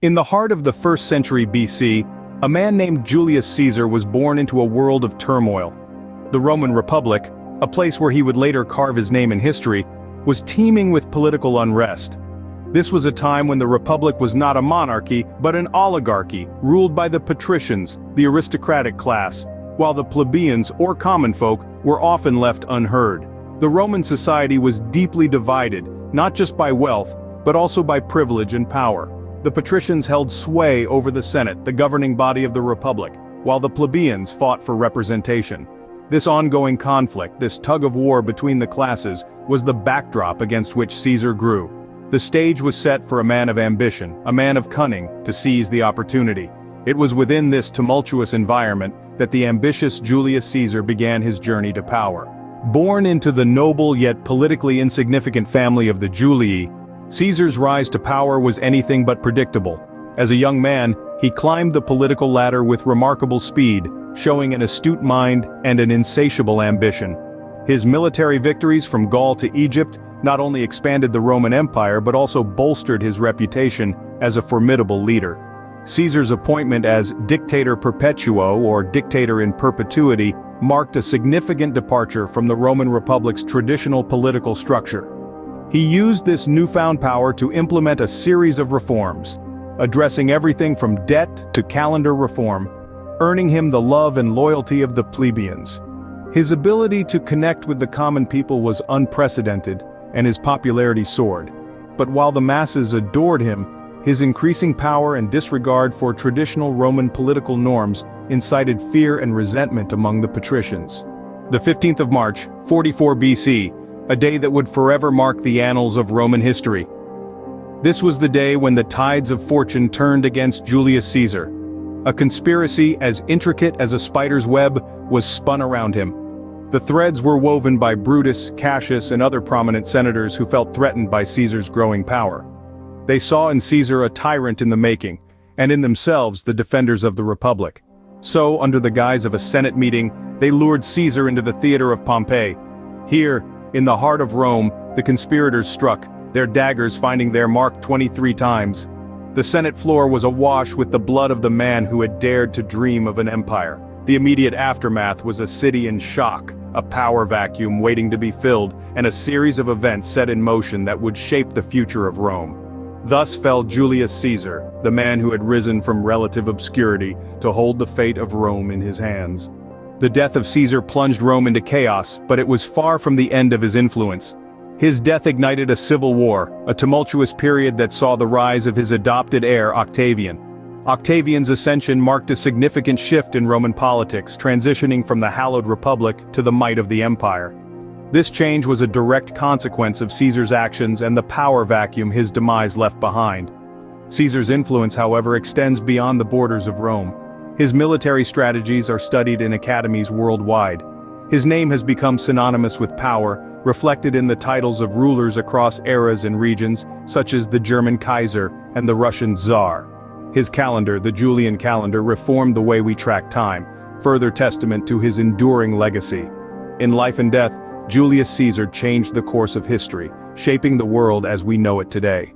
In the heart of the 1st century BC, a man named Julius Caesar was born into a world of turmoil. The Roman Republic, a place where he would later carve his name in history, was teeming with political unrest. This was a time when the Republic was not a monarchy, but an oligarchy, ruled by the Patricians, the aristocratic class, while the plebeians, or common folk, were often left unheard. The Roman society was deeply divided, not just by wealth, but also by privilege and power. The Patricians held sway over the Senate, the governing body of the Republic, while the plebeians fought for representation. This ongoing conflict, this tug-of-war between the classes, was the backdrop against which Caesar grew. The stage was set for a man of ambition, a man of cunning, to seize the opportunity. It was within this tumultuous environment that the ambitious Julius Caesar began his journey to power. Born into the noble yet politically insignificant family of the Julii, Caesar's rise to power was anything but predictable. As a young man, he climbed the political ladder with remarkable speed, showing an astute mind and an insatiable ambition. His military victories from Gaul to Egypt not only expanded the Roman Empire but also bolstered his reputation as a formidable leader. Caesar's appointment as Dictator Perpetuo, or Dictator in perpetuity, marked a significant departure from the Roman Republic's traditional political structure. He used this newfound power to implement a series of reforms, addressing everything from debt to calendar reform, earning him the love and loyalty of the plebeians. His ability to connect with the common people was unprecedented, and his popularity soared. But while the masses adored him, his increasing power and disregard for traditional Roman political norms incited fear and resentment among the patricians. The 15th of March, 44 BC, a day that would forever mark the annals of Roman history. This was the day when the tides of fortune turned against Julius Caesar. A conspiracy as intricate as a spider's web was spun around him. The threads were woven by Brutus, Cassius, and other prominent senators who felt threatened by Caesar's growing power. They saw in Caesar a tyrant in the making, and in themselves the defenders of the Republic. So, under the guise of a Senate meeting, they lured Caesar into the theater of Pompeii. Here, in the heart of Rome, the conspirators struck, their daggers finding their mark 23 times. The Senate floor was awash with the blood of the man who had dared to dream of an empire. The immediate aftermath was a city in shock, a power vacuum waiting to be filled, and a series of events set in motion that would shape the future of Rome. Thus fell Julius Caesar, the man who had risen from relative obscurity to hold the fate of Rome in his hands. The death of Caesar plunged Rome into chaos, but it was far from the end of his influence. His death ignited a civil war, a tumultuous period that saw the rise of his adopted heir Octavian. Octavian's ascension marked a significant shift in Roman politics, transitioning from the hallowed republic to the might of the empire. This change was a direct consequence of Caesar's actions and the power vacuum his demise left behind. Caesar's influence, however, extends beyond the borders of Rome. His military strategies are studied in academies worldwide. His name has become synonymous with power, reflected in the titles of rulers across eras and regions, such as the German Kaiser and the Russian Tsar. His calendar, the Julian calendar, reformed the way we track time, further testament to his enduring legacy. In life and death, Julius Caesar changed the course of history, shaping the world as we know it today.